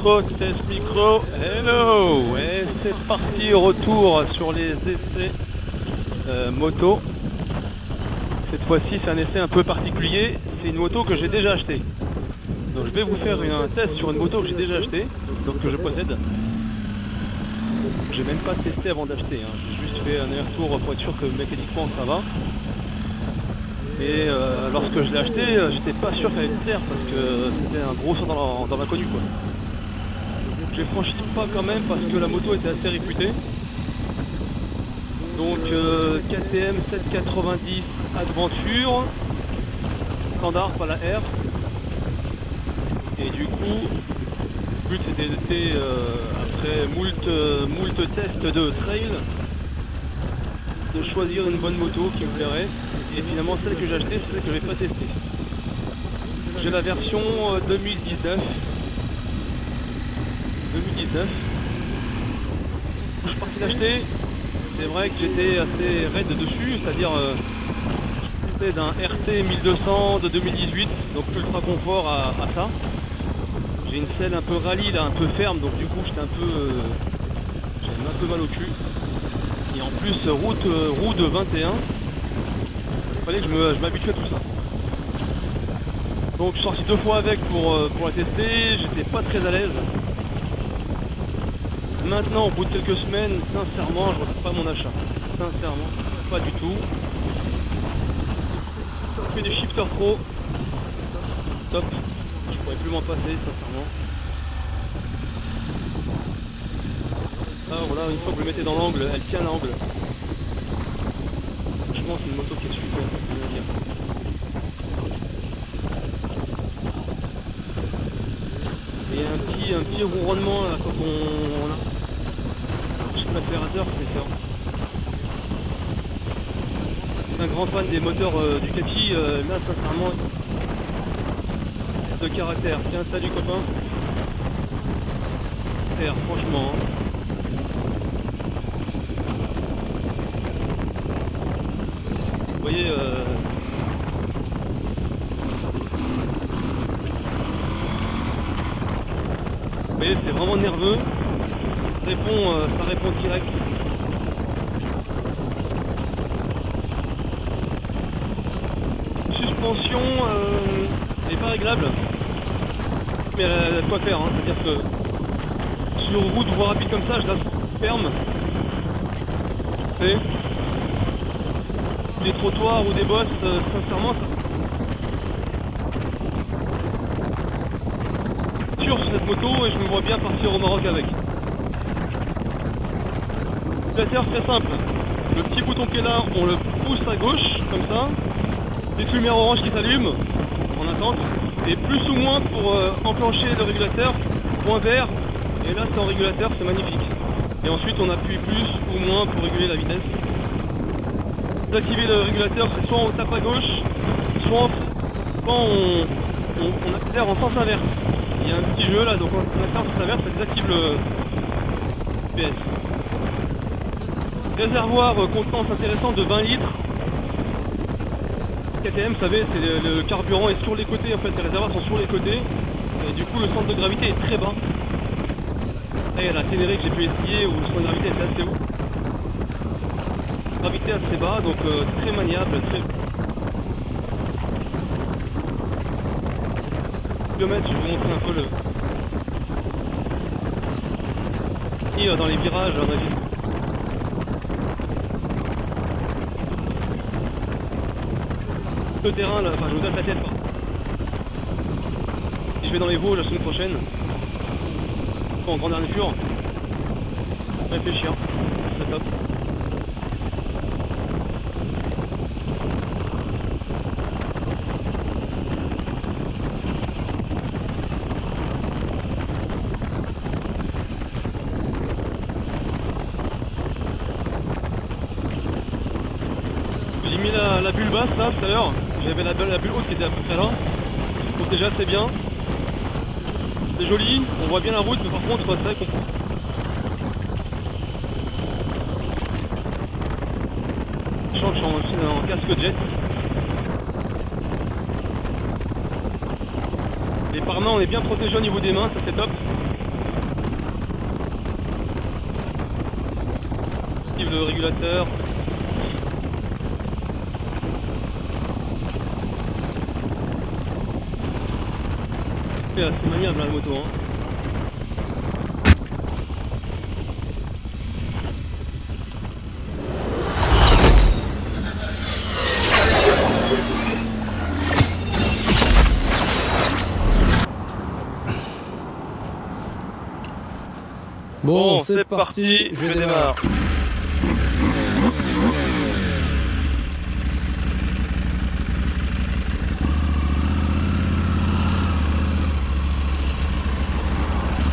test micro, hello. Et c'est parti, retour sur les essais moto. Cette fois-ci c'est un essai un peu particulier, c'est une moto que j'ai déjà achetée. Donc je vais vous faire un test sur une moto que j'ai déjà achetée, donc que je possède. J'ai même pas testé avant d'acheter, hein. J'ai juste fait un aller-retour pour être sûr que mécaniquement ça va. Et lorsque je l'ai acheté, j'étais pas sûr qu'elle allait me plaire parce que c'était un gros saut dans l'inconnu, quoi. J'ai franchi le pas quand même parce que la moto était assez réputée. Donc KTM 790 Adventure, standard, pas la R. Et du coup, le but c'était après moult tests de trail, de choisir une bonne moto qui me plairait. Et finalement celle que j'ai achetée, c'est celle que j'ai pas testée. J'ai la version 2019. Je suis parti l'acheter. C'est vrai que j'étais assez raide dessus, c'est-à-dire j'étais d'un RT 1200 de 2018, donc ultra confort à ça. J'ai une selle un peu rallye là, un peu ferme, donc du coup j'étais j'avais un peu mal au cul. Et en plus roue de 21, il fallait que je m'habitue à tout ça. Donc je suis sorti 2 fois avec pour la tester, j'étais pas très à l'aise. Maintenant, au bout de quelques semaines, sincèrement, je ne regrette pas mon achat. Sincèrement, pas du tout. Je fais du shifter pro. Top. Je pourrais plus m'en passer, sincèrement. Ah voilà, une fois que vous le mettez dans l'angle, elle tient l'angle. Franchement, c'est une moto qui est super. Et un petit ronronnement là, quand on a l'accélérateur, c'est ça. Un grand fan des moteurs Ducati, là sincèrement, de caractère. Tiens, salut copain. Franchement. Vous voyez, c'est vraiment nerveux. Ça répond direct. Suspension n'est pas réglable, mais elle a de quoi faire, hein. C'est-à-dire que sur route voie rapide comme ça, je la ferme. Et des trottoirs ou des bosses, sincèrement, ça sur cette moto et je me vois bien partir au Maroc avec. Régulateur très simple, le petit bouton qui est là, on le pousse à gauche, comme ça, petite lumière orange qui s'allume, en attente, et plus ou moins pour enclencher le régulateur, point vert, et là c'est en régulateur, c'est magnifique. Et ensuite on appuie plus ou moins pour réguler la vitesse. Pour activer le régulateur, c'est soit on tape à gauche, soit on accélère en sens inverse. Il y a un petit jeu là, donc on accélère en sens inverse, ça désactive le PS. Réservoir contenance intéressante de 20 litres. KTM, vous savez, c'est le carburant est sur les côtés, en fait les réservoirs sont sur les côtés. Et du coup le centre de gravité est très bas. Et la Ténéré que j'ai pu essayer où le centre de gravité était assez haut. Gravité assez bas, donc très maniable, très... Kilomètres, je vais vous montrer un peu le... Et dans les virages, on a vu... Le terrain là, enfin je vous donne la tête. Si je vais dans les Vosges la semaine prochaine, en grande nature, réfléchir, c'est top. J'ai mis la bulle basse là tout à l'heure. J'avais la bulle haute qui était à peu près là. Donc déjà c'est bien. C'est joli, on voit bien la route, mais par contre c'est vrai qu'on... Je suis en casque jet. Les pare-mains on est bien protégé au niveau des mains, ça c'est top. le régulateur. C'est assez maniable la moto, hein. Bon, c'est parti, je démarre.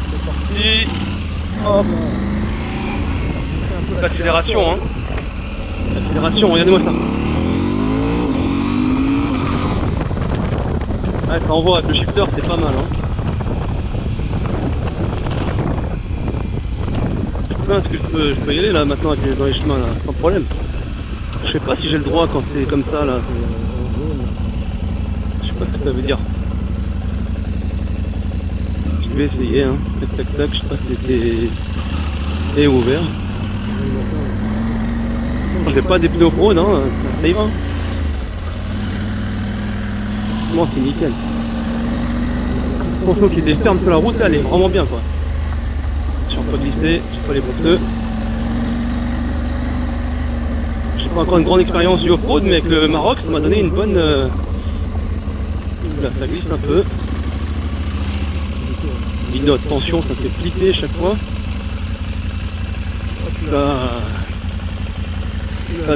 C'est parti. Hop. L'accélération, hein. L'accélération, regardez-moi ça. Ouais, ça envoie avec le shifter, c'est pas mal, hein. Est-ce que je peux y aller là maintenant dans les chemins là, sans problème. Je sais pas si j'ai le droit quand c'est comme ça là. Je sais pas ce que ça veut dire. Je vais essayer, hein. Tac tac tac, je sais pas si c'est ouvert. J'ai pas des pneus off-road, hein, ça y va. Moi c'est nickel. Franchement qu'il y ait des fermes sur la route, elle est vraiment bien quoi. Je suis pas glissé, j'ai pas les bons pneus. J'ai pas encore une grande expérience du off-road, mais avec le Maroc, ça m'a donné une bonne. Là, ça glisse un peu. Il note tension, ça fait flipper chaque fois. Là,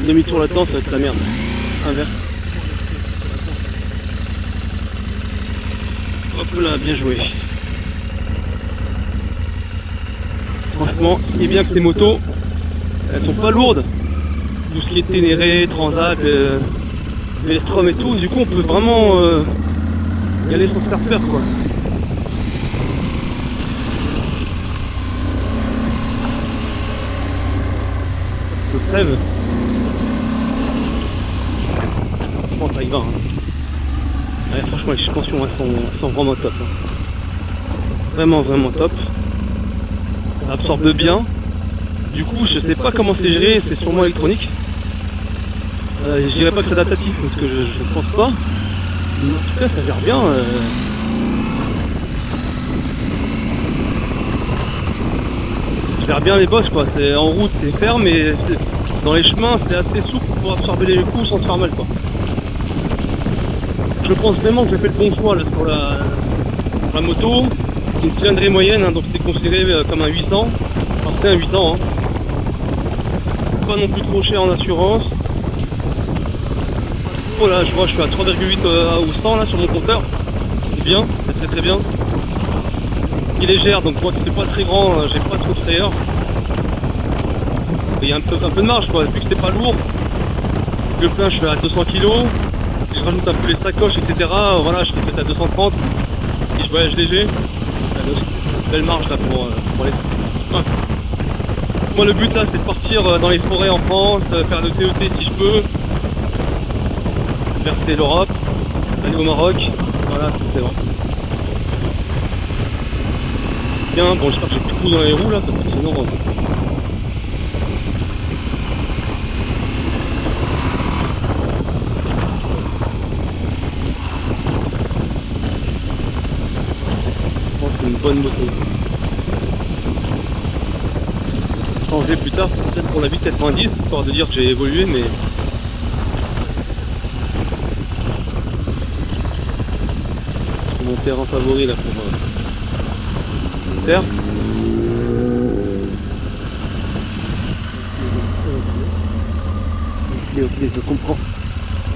demi-tour là-dedans, ça va être la merde. Inverse. Hop là, bien joué. Franchement, il est bien que ces motos, elles sont pas lourdes. Tout ce qui est Ténéré, Transat, Vélestrom et tout, du coup on peut vraiment y aller sans se faire peur quoi. Je crève. Bon, ça y va. Hein. Ouais, franchement les suspensions elles sont vraiment top. Hein. Vraiment top. Ça absorbe bien. Du coup je sais pas comment c'est géré, c'est sûrement électronique. Je dirais pas que c'est adaptatif parce que je pense pas. Mais en tout cas ça gère bien. Je gère bien les bosses quoi. C'est en route c'est ferme mais dans les chemins c'est assez souple pour absorber les coups sans se faire mal quoi. Je pense vraiment que j'ai fait le bon choix là, pour la moto. C'est une cylindrée moyenne, hein, donc c'est considéré comme un 800. Enfin c'est un 800. Hein. Pas non plus trop cher en assurance. Voilà, je vois, je suis à 3,8 ou 100 là sur mon compteur. C'est bien, c'est très bien. Il est légère, donc moi c'est pas très grand, j'ai pas trop de frayeur. Il y a un peu de marge quoi, vu que c'est pas lourd. Le plein je suis à 200 kg. Si je rajoute un peu les sacoches, etc. Voilà, je suis peut-être à 230. Si je voyage léger, belle marge là pour aller. Ouais. Moi le but là c'est de partir dans les forêts en France, faire le TET si je peux, verser l'Europe, aller au Maroc, voilà c'est bon. Bien, bon j'espère que j'ai plus de coups dans les roues là, parce que sinon... Je pense que c'est une bonne moto. Changer plus tard, peut-être pour la 890, histoire de dire que j'ai évolué, mais c'est mon terrain favori là pour faire. Ok, je comprends.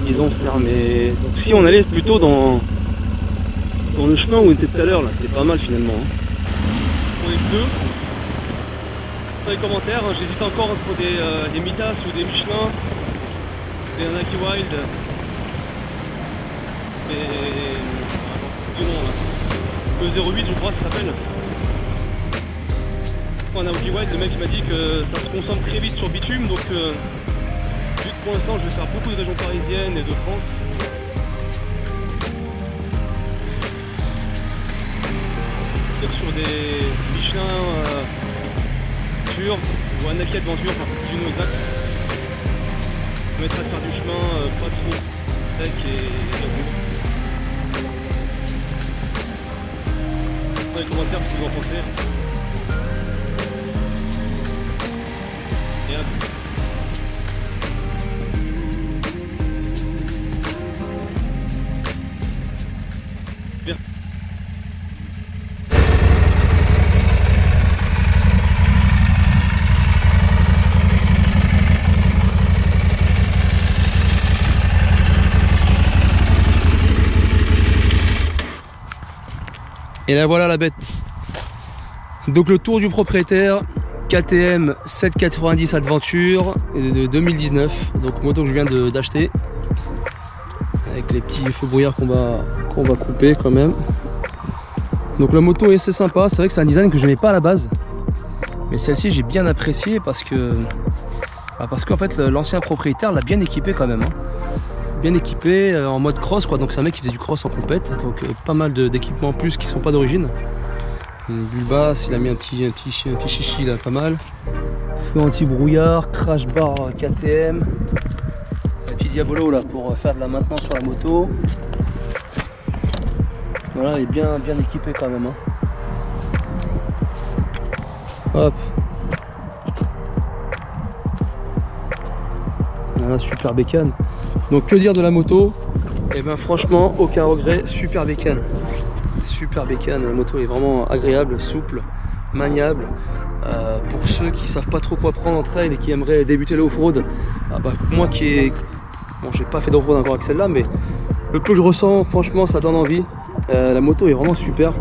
Ils ont fermé. Donc si on allait plutôt dans le chemin où on était tout à l'heure là, c'est pas mal finalement. Hein. Pour les pneus. Dans les commentaires, hein, j'hésite encore entre des Midas ou des Michelin, des Nike Wild et du nom là. Le 08 je crois ça s'appelle. Un Nike Wild, le mec m'a dit que ça se consomme très vite sur bitume, donc vu que pour l'instant je vais faire beaucoup de régions parisiennes et de France. Sur des Michelin sûrs. Ou un acquis aventure, enfin du nom exact. On mettra de faire du chemin pas trop sec et route. Dans les commentaires ce que vous en pensez. Et hop. Bien. Et là voilà la bête. Donc le tour du propriétaire, KTM 790 Adventure de 2019. Donc moto que je viens d'acheter. Avec les petits feux brouillards qu'on va couper quand même. Donc la moto est assez sympa. C'est vrai que c'est un design que je n'aimais pas à la base. Mais celle-ci j'ai bien apprécié parce qu'en fait l'ancien propriétaire l'a bien équipé quand même. Bien équipé en mode cross quoi, donc c'est un mec qui faisait du cross en compète, donc pas mal d'équipements en plus qui sont pas d'origine. Vu le basse, il a mis un petit chichi là, pas mal. Feu anti-brouillard, crash bar KTM, un petit diabolo là pour faire de la maintenance sur la moto. Voilà, il est bien équipé quand même. Hop. Voilà, super bécane. Donc que dire de la moto? Et ben franchement aucun regret, super bécane. Super bécane, la moto est vraiment agréable, souple, maniable. Pour ceux qui savent pas trop quoi prendre en trail et qui aimeraient débuter le off-road, moi qui ai... Bon, j'ai pas fait d'off-road encore avec celle-là, mais le peu que je ressens, franchement ça donne envie. La moto est vraiment super,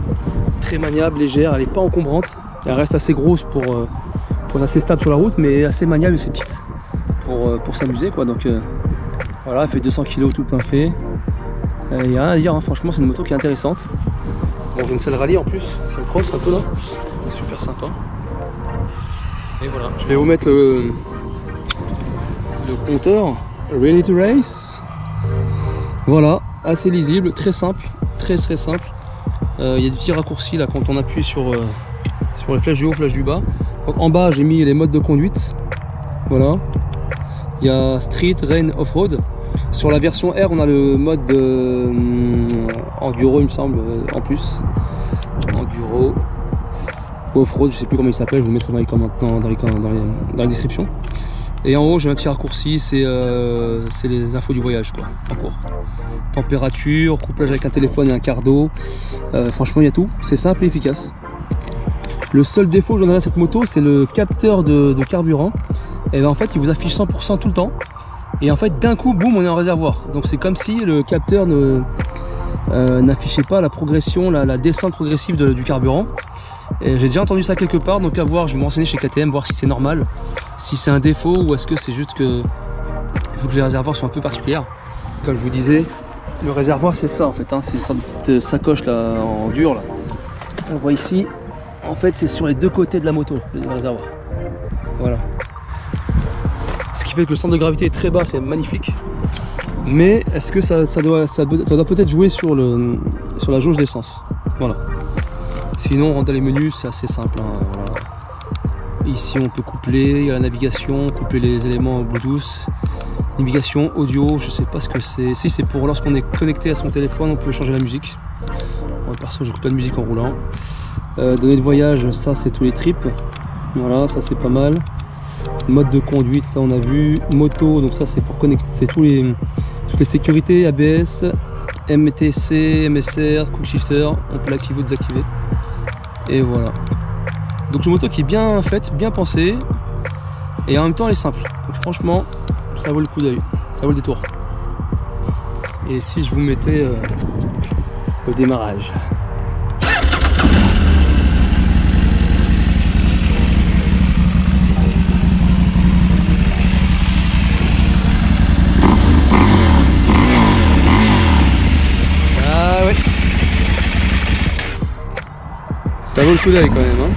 très maniable, légère, elle est pas encombrante. Elle reste assez grosse pour être assez stable sur la route, mais assez maniable et c'est petite pour s'amuser quoi. Donc voilà, elle fait 200 kg tout plein fait. Il n'y a rien à dire, hein. Franchement c'est une moto qui est intéressante. Bon, j'ai une selle rallye en plus, selle cross un peu là, super sympa. Et voilà, je vais vous mettre le compteur Ready to Race. Voilà, assez lisible, très simple, très simple. Il y a des petits raccourcis là quand on appuie sur les flèches du haut, flèches du bas. Donc, en bas j'ai mis les modes de conduite. Voilà. Il y a Street, Rain, Off-Road. Sur la version R, on a le mode Enduro, il me semble, en plus. Enduro, Off-Road, je sais plus comment il s'appelle, je vous le mettrai dans la description. Et en haut, j'ai un petit raccourci, c'est les infos du voyage, quoi, en cours. Température, couplage avec un téléphone et un cardo. Franchement, il y a tout, c'est simple et efficace. Le seul défaut que j'en ai à cette moto, c'est le capteur de carburant. Et ben en fait il vous affiche 100% tout le temps et en fait d'un coup boum on est en réservoir, donc c'est comme si le capteur n'affichait pas la progression, la descente progressive du carburant. J'ai déjà entendu ça quelque part, donc à voir, je vais me renseigner chez KTM voir si c'est normal, si c'est un défaut ou est-ce que c'est juste que il faut que les réservoirs soient un peu particulières. Comme je vous disais, le réservoir c'est ça en fait, hein, c'est une sorte de petite sacoche là en dur là. On voit ici, en fait c'est sur les deux côtés de la moto le réservoir. Voilà. Ce qui fait que le centre de gravité est très bas, c'est magnifique. Mais est-ce que ça doit peut-être jouer sur la jauge d'essence. Voilà. Sinon, on rentre dans les menus, c'est assez simple. Hein, voilà. Ici, on peut coupler, il y a la navigation, couper les éléments Bluetooth. Navigation, audio, je sais pas ce que c'est. Si, c'est pour lorsqu'on est connecté à son téléphone, on peut changer la musique. Moi, perso, je coupe pas de musique en roulant. Données de voyage, ça, c'est tous les trips. Voilà, ça, c'est pas mal. Mode de conduite, ça on a vu. Moto, donc ça c'est pour connecter, c'est toutes les sécurités, ABS, MTC, MSR, Quick Shifter, on peut l'activer ou désactiver. Et voilà. Donc une moto qui est bien faite, bien pensée, et en même temps elle est simple. Donc franchement, ça vaut le coup d'œil, ça vaut le détour. Et si je vous mettais au démarrage. Ça vaut le coup d'œil quand même, hein.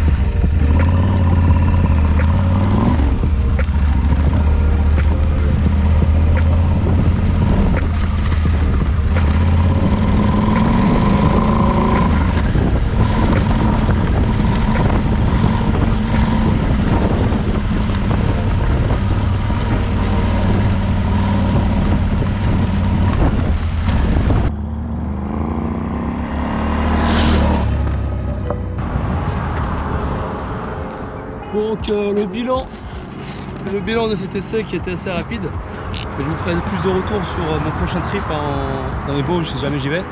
Donc le bilan de cet essai qui était assez rapide. Je vous ferai plus de retours sur mon prochain trip dans les Vosges si jamais j'y vais.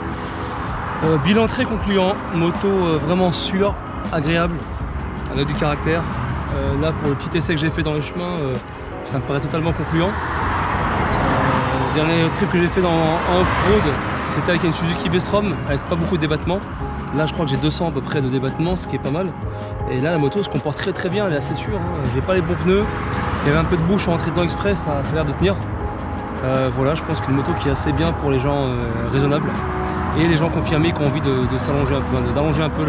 Bilan très concluant, moto vraiment sûre, agréable, avec du caractère. Là pour le petit essai que j'ai fait dans les chemins, ça me paraît totalement concluant. Le dernier trip que j'ai fait en off-road, c'était avec une Suzuki V-Strom avec pas beaucoup de débattement. Là je crois que j'ai 200 à peu près de débattement, ce qui est pas mal. Et là la moto se comporte très bien, elle est assez sûre, hein. J'ai pas les bons pneus, il y avait un peu de bouche en rentrée dedans exprès, ça a l'air de tenir. Voilà, je pense qu'une moto qui est assez bien pour les gens raisonnables et les gens confirmés qui ont envie de s'allonger un peu, d'allonger un peu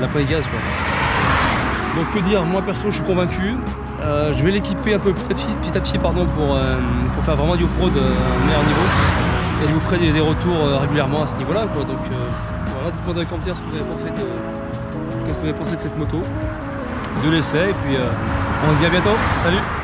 la play gaz, quoi. Donc que dire, moi perso je suis convaincu. Je vais l'équiper un peu petit à petit pour faire vraiment du off-road à un meilleur niveau. Et je vous ferai des retours régulièrement à ce niveau-là, quoi. Donc voilà, dites-moi dans les commentaires ce que vous avez pensé de cette moto, de l'essai, et puis on se dit à bientôt. Salut!